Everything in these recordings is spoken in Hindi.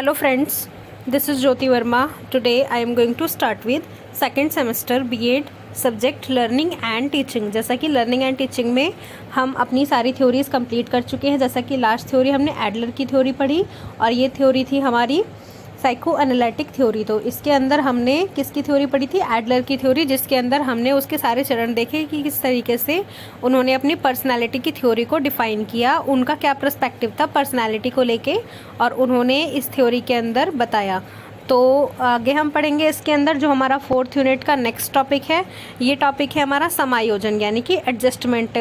Hello friends, this is Jyoti Verma. Today I am going to start with second semester B.Ed subject learning and teaching. जैसा कि लर्निंग एंड टीचिंग में हम अपनी सारी थ्योरीज कंप्लीट कर चुके हैं। जैसा कि लास्ट थ्योरी हमने एडलर की थ्योरी पढ़ी और ये थ्योरी थी हमारी साइको एनालिटिक थ्योरी। तो इसके अंदर हमने किसकी थ्योरी पढ़ी थी? एडलर की थ्योरी, जिसके अंदर हमने उसके सारे चरण देखे कि किस तरीके से उन्होंने अपनी पर्सनालिटी की थ्योरी को डिफ़ाइन किया, उनका क्या पर्सपेक्टिव था पर्सनालिटी को लेके, और उन्होंने इस थ्योरी के अंदर बताया। तो आगे हम पढ़ेंगे इसके अंदर जो हमारा 4th यूनिट का नेक्स्ट टॉपिक है, ये टॉपिक है हमारा समायोजन यानी कि एडजस्टमेंट।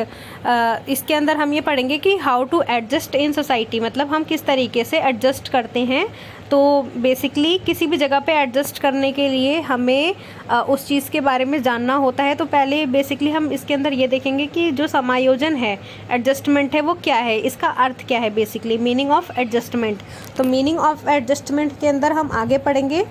इसके अंदर हम ये पढ़ेंगे कि how to adjust in society, मतलब हम किस तरीके से एडजस्ट करते हैं। तो बेसिकली किसी भी जगह पे एडजस्ट करने के लिए हमें उस चीज़ के बारे में जानना होता है। तो पहले बेसिकली हम इसके अंदर ये देखेंगे कि जो समायोजन है, एडजस्टमेंट है, वो क्या है, इसका अर्थ क्या है, बेसिकली मीनिंग ऑफ एडजस्टमेंट। तो मीनिंग ऑफ एडजस्टमेंट के अंदर हम आगे पढ़ेंगे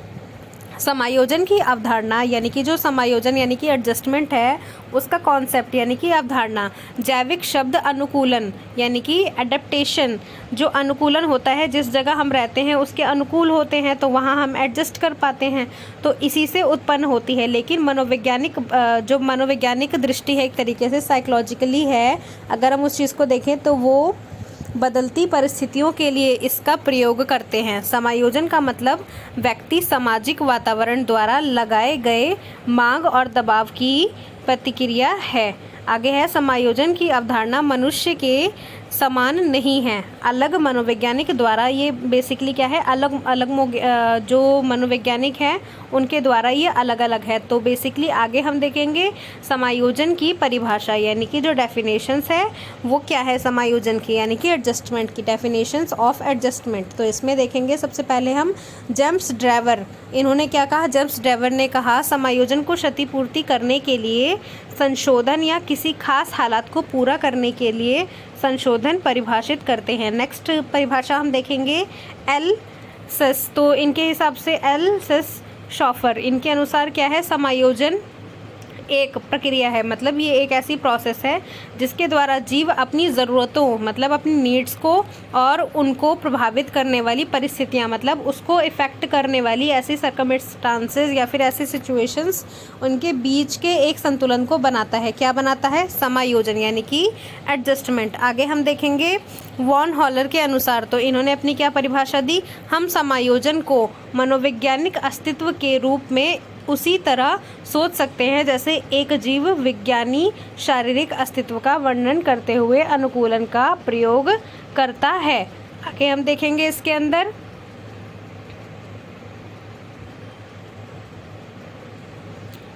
समायोजन की अवधारणा, यानी कि जो समायोजन यानी कि एडजस्टमेंट है उसका कॉन्सेप्ट यानी कि अवधारणा। जैविक शब्द अनुकूलन यानी कि एडेप्टेशन, जो अनुकूलन होता है, जिस जगह हम रहते हैं उसके अनुकूल होते हैं तो वहाँ हम एडजस्ट कर पाते हैं, तो इसी से उत्पन्न होती है। लेकिन मनोवैज्ञानिक जो मनोवैज्ञानिक दृष्टि है, एक तरीके से साइकोलॉजिकली है, अगर हम उस चीज़ को देखें तो वो बदलती परिस्थितियों के लिए इसका प्रयोग करते हैं। समायोजन का मतलब व्यक्ति सामाजिक वातावरण द्वारा लगाए गए मांग और दबाव की प्रतिक्रिया है। आगे है समायोजन की अवधारणा मनुष्य के समान नहीं है, अलग मनोवैज्ञानिक द्वारा ये बेसिकली क्या है, अलग अलग जो मनोवैज्ञानिक हैं उनके द्वारा ये अलग अलग है। तो बेसिकली आगे हम देखेंगे समायोजन की परिभाषा यानी कि जो डेफिनेशंस है वो क्या है समायोजन की, यानी कि एडजस्टमेंट की डेफिनेशंस ऑफ एडजस्टमेंट। तो इसमें देखेंगे सबसे पहले हम जेम्स ड्रेवर, इन्होंने क्या कहा? जेम्स ड्रेवर ने कहा समायोजन को क्षतिपूर्ति करने के लिए संशोधन या किसी खास हालात को पूरा करने के लिए संशोधन परिभाषित करते हैं। नेक्स्ट परिभाषा हम देखेंगे एल सेस। तो इनके हिसाब से एल सेस शॉफर, इनके अनुसार क्या है, समायोजन एक प्रक्रिया है, मतलब ये एक ऐसी प्रोसेस है जिसके द्वारा जीव अपनी ज़रूरतों, मतलब अपनी नीड्स को और उनको प्रभावित करने वाली परिस्थितियाँ, मतलब उसको इफ़ेक्ट करने वाली ऐसी सर्कमस्टांसेस या फिर ऐसी सिचुएशंस, उनके बीच के एक संतुलन को बनाता है। क्या बनाता है? समायोजन यानी कि एडजस्टमेंट। आगे हम देखेंगे वॉन हॉलर के अनुसार, तो इन्होंने अपनी क्या परिभाषा दी? हम समायोजन को मनोवैज्ञानिक अस्तित्व के रूप में उसी तरह सोच सकते हैं जैसे एक जीव विज्ञानी शारीरिक अस्तित्व का वर्णन करते हुए अनुकूलन का प्रयोग करता है। आगे हम देखेंगे इसके अंदर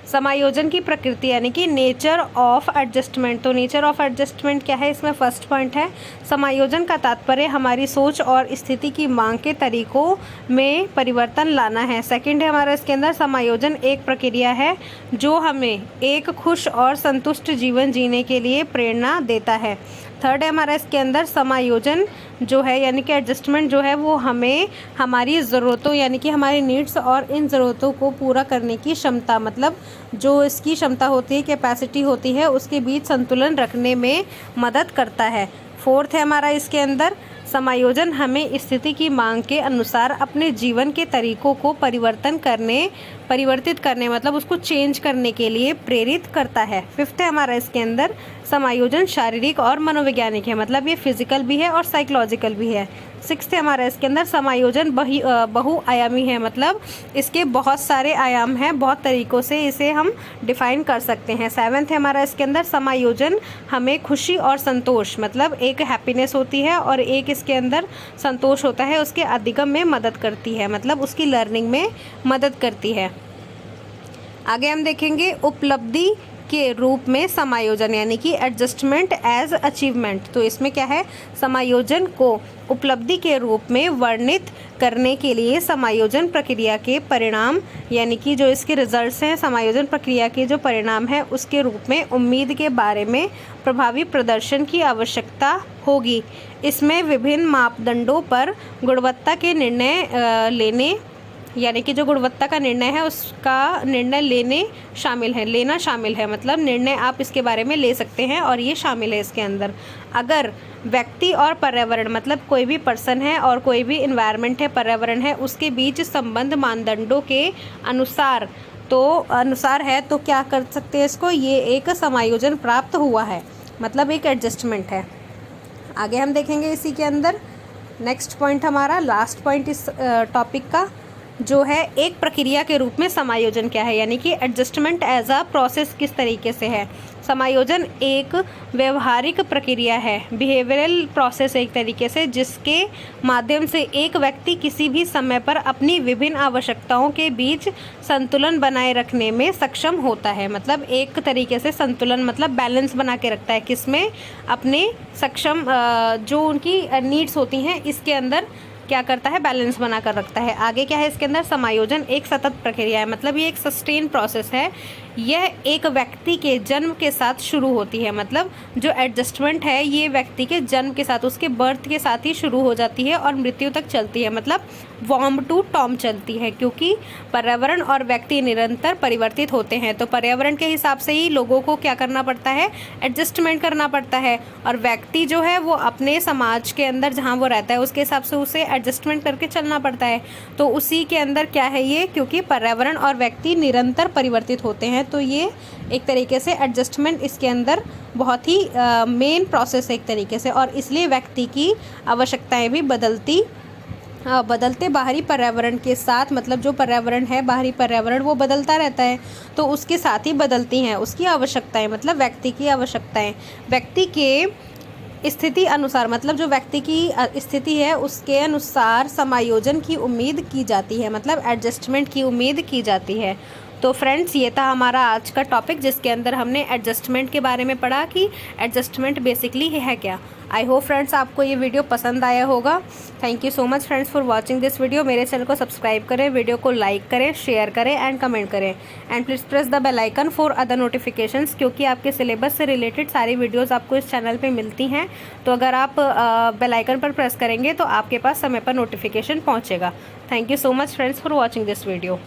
समायोजन की प्रकृति यानी कि नेचर ऑफ एडजस्टमेंट। तो नेचर ऑफ एडजस्टमेंट क्या है? इसमें फर्स्ट पॉइंट है समायोजन का तात्पर्य हमारी सोच और स्थिति की मांग के तरीकों में परिवर्तन लाना है। सेकंड है हमारा इसके अंदर समायोजन एक प्रक्रिया है जो हमें एक खुश और संतुष्ट जीवन जीने के लिए प्रेरणा देता है। थर्ड है हमारा इसके अंदर समायोजन जो है यानी कि एडजस्टमेंट जो है वो हमें हमारी ज़रूरतों यानी कि हमारी नीड्स और इन ज़रूरतों को पूरा करने की क्षमता, मतलब जो इसकी क्षमता होती है, कैपेसिटी होती है, उसके बीच संतुलन रखने में मदद करता है। फोर्थ है हमारा इसके अंदर समायोजन हमें स्थिति की मांग के अनुसार अपने जीवन के तरीकों को परिवर्तित करने मतलब उसको चेंज करने के लिए प्रेरित करता है। फिफ्थ है हमारा इसके अंदर समायोजन शारीरिक और मनोवैज्ञानिक है, मतलब ये फिजिकल भी है और साइकोलॉजिकल भी है। सिक्स्थ है हमारा इसके अंदर समायोजन बहुआयामी है, मतलब इसके बहुत सारे आयाम हैं, बहुत तरीक़ों से इसे हम डिफ़ाइन कर सकते हैं। सेवन्थ है हमारा इसके अंदर समायोजन हमें खुशी और संतोष, मतलब एक हैप्पीनेस होती है और एक इसके अंदर संतोष होता है, उसके अधिगम में मदद करती है, मतलब उसकी लर्निंग में मदद करती है। आगे हम देखेंगे उपलब्धि के रूप में समायोजन यानी कि एडजस्टमेंट एज अचीवमेंट। तो इसमें क्या है, समायोजन को उपलब्धि के रूप में वर्णित करने के लिए समायोजन प्रक्रिया के परिणाम यानी कि जो इसके रिजल्ट्स हैं, समायोजन प्रक्रिया के जो परिणाम है उसके रूप में उम्मीद के बारे में प्रभावी प्रदर्शन की आवश्यकता होगी। इसमें विभिन्न मापदंडों पर गुणवत्ता के निर्णय लेने यानी कि जो गुणवत्ता का निर्णय है उसका निर्णय लेना शामिल है, मतलब निर्णय आप इसके बारे में ले सकते हैं और ये शामिल है इसके अंदर। अगर व्यक्ति और पर्यावरण, मतलब कोई भी पर्सन है और कोई भी इन्वायरमेंट है, पर्यावरण है, उसके बीच संबंध मानदंडों के अनुसार है तो क्या कर सकते हैं इसको, ये एक समायोजन प्राप्त हुआ है, मतलब एक एडजस्टमेंट है। आगे हम देखेंगे इसी के अंदर नेक्स्ट पॉइंट, हमारा लास्ट पॉइंट इस टॉपिक का जो है एक प्रक्रिया के रूप में समायोजन क्या है, यानी कि एडजस्टमेंट एज अ प्रोसेस किस तरीके से है। समायोजन एक व्यवहारिक प्रक्रिया है, बिहेवियरल प्रोसेस एक तरीके से, जिसके माध्यम से एक व्यक्ति किसी भी समय पर अपनी विभिन्न आवश्यकताओं के बीच संतुलन बनाए रखने में सक्षम होता है। मतलब एक तरीके से संतुलन मतलब बैलेंस बना के रखता है, किसमें, अपने सक्षम जो उनकी नीड्स होती हैं इसके अंदर क्या करता है, बैलेंस बना कर रखता है। आगे क्या है इसके अंदर, समायोजन एक सतत प्रक्रिया है, मतलब ये एक सस्टेन प्रोसेस है। यह एक व्यक्ति के जन्म के साथ शुरू होती है, मतलब जो एडजस्टमेंट है ये व्यक्ति के जन्म के साथ, उसके बर्थ के साथ ही शुरू हो जाती है और मृत्यु तक चलती है, मतलब वॉर्म टू टॉम चलती है, क्योंकि पर्यावरण और व्यक्ति निरंतर परिवर्तित होते हैं। तो पर्यावरण के हिसाब से ही लोगों को क्या करना पड़ता है, एडजस्टमेंट करना पड़ता है, और व्यक्ति जो है वो अपने समाज के अंदर जहाँ वो रहता है उसके हिसाब से उसे एडजस्टमेंट करके चलना पड़ता है। तो उसी के अंदर क्या है ये, क्योंकि पर्यावरण और व्यक्ति निरंतर परिवर्तित होते हैं, तो ये एक तरीके से एडजस्टमेंट इसके अंदर बहुत ही मेन प्रोसेस है एक तरीके से, और इसलिए व्यक्ति की आवश्यकताएं भी बदलते बाहरी पर्यावरण के साथ, मतलब जो पर्यावरण है, बाहरी पर्यावरण वो बदलता रहता है, तो उसके साथ ही बदलती हैं उसकी आवश्यकताएं, मतलब व्यक्ति की आवश्यकताएं व्यक्ति के स्थिति अनुसार, मतलब जो व्यक्ति की स्थिति है उसके अनुसार समायोजन की उम्मीद की जाती है, मतलब एडजस्टमेंट की उम्मीद की जाती है। तो फ्रेंड्स, ये था हमारा आज का टॉपिक जिसके अंदर हमने एडजस्टमेंट के बारे में पढ़ा कि एडजस्टमेंट बेसिकली है क्या। आई होप फ्रेंड्स आपको ये वीडियो पसंद आया होगा। Thank you so much friends for watching this video. मेरे चैनल को सब्सक्राइब करें, वीडियो को लाइक करें, शेयर करें एंड कमेंट करें, and please press the bell icon for other notifications, क्योंकि आपके सिलेबस से रिलेटेड सारी वीडियोज़ आपको इस चैनल पर मिलती हैं। तो अगर आप बेल आइकन पर प्रेस करेंगे तो आपके पास समय पर नोटिफिकेशन पहुँचेगा। Thank you so much friends for watching this video.